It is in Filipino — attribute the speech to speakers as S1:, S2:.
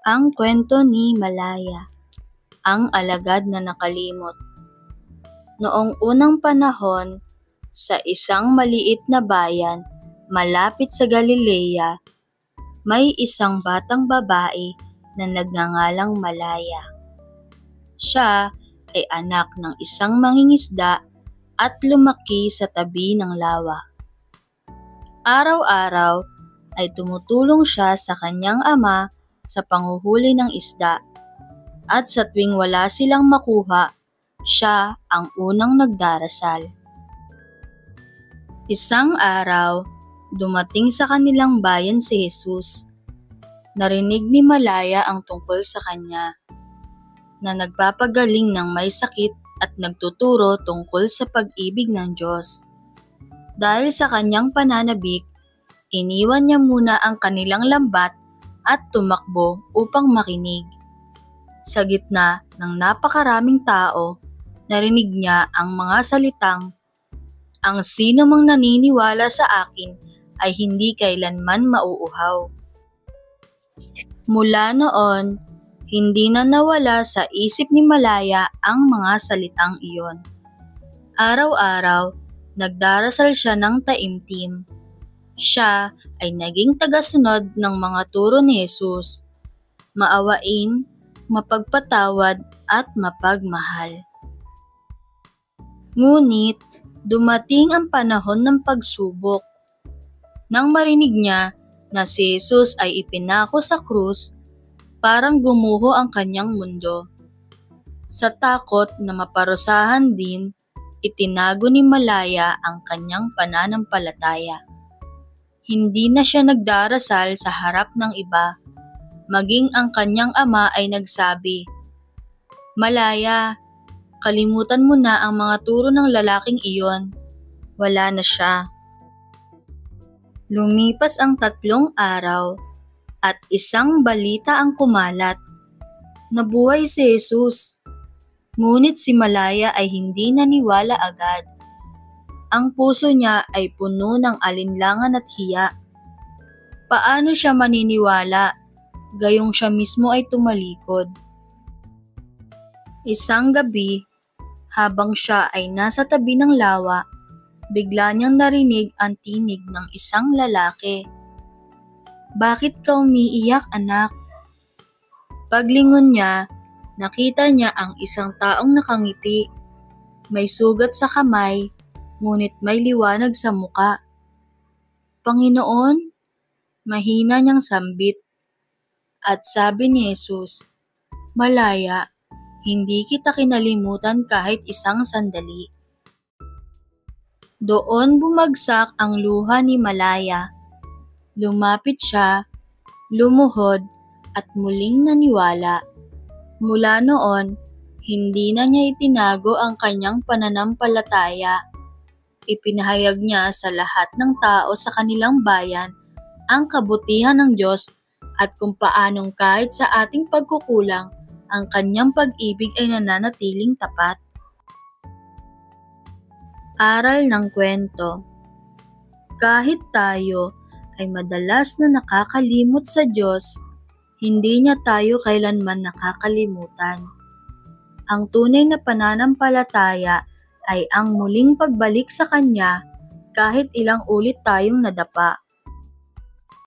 S1: Ang kwento ni Malaya, ang alagad na nakalimot. Noong unang panahon, sa isang maliit na bayan malapit sa Galilea, may isang batang babae na nagngangalang Malaya. Siya ay anak ng isang mangingisda at lumaki sa tabi ng lawa. Araw-araw ay tumutulong siya sa kanyang ama sa panghuhuli ng isda, at sa tuwing wala silang makuha, siya ang unang nagdarasal. Isang araw, dumating sa kanilang bayan si Jesus. Narinig ni Malaya ang tungkol sa kanya, na nagpapagaling ng may sakit at nagtuturo tungkol sa pag-ibig ng Diyos. Dahil sa kanyang pananabik, iniwan niya muna ang kanilang lambat at tumakbo upang makinig. Sa gitna ng napakaraming tao, narinig niya ang mga salitang, "Ang sino mang naniniwala sa akin ay hindi kailanman mauuhaw." Mula noon, hindi na nawala sa isip ni Malaya ang mga salitang iyon. Araw-araw, nagdarasal siya ng taimtim. Siya ay naging tagasunod ng mga turo ni Jesus, maawain, mapagpatawad at mapagmahal. Ngunit, dumating ang panahon ng pagsubok. Nang marinig niya na si Jesus ay ipinako sa krus, parang gumuho ang kanyang mundo. Sa takot na maparusahan din, itinago ni Malaya ang kanyang pananampalataya. Hindi na siya nagdarasal sa harap ng iba, maging ang kanyang ama ay nagsabi, "Malaya, kalimutan mo na ang mga turo ng lalaking iyon. Wala na siya." Lumipas ang 3 araw at isang balita ang kumalat. Nabuhay si Jesus. Ngunit si Malaya ay hindi naniwala agad. Ang puso niya ay puno ng alinlangan at hiya. Paano siya maniniwala, gayong siya mismo ay tumalikod? Isang gabi, habang siya ay nasa tabi ng lawa, bigla niyang narinig ang tinig ng isang lalaki. "Bakit ka umiiyak, anak?" Paglingon niya, nakita niya ang isang taong nakangiti. May sugat sa kamay, ngunit may liwanag sa muka. "Panginoon," mahina niyang sambit. At sabi ni Jesus, "Malaya, hindi kita kinalimutan kahit isang sandali." Doon bumagsak ang luha ni Malaya. Lumapit siya, lumuhod, at muling naniwala. Mula noon, hindi na niya itinago ang kanyang pananampalataya. Ipinahayag niya sa lahat ng tao sa kanilang bayan ang kabutihan ng Diyos at kung paanong kahit sa ating pagkukulang, ang kanyang pag-ibig ay nananatiling tapat. Aral ng kwento. Kahit tayo ay madalas na nakakalimot sa Diyos, hindi niya tayo kailanman nakakalimutan. Ang tunay na pananampalataya ay ang muling pagbalik sa Kanya kahit ilang ulit tayong nadapa.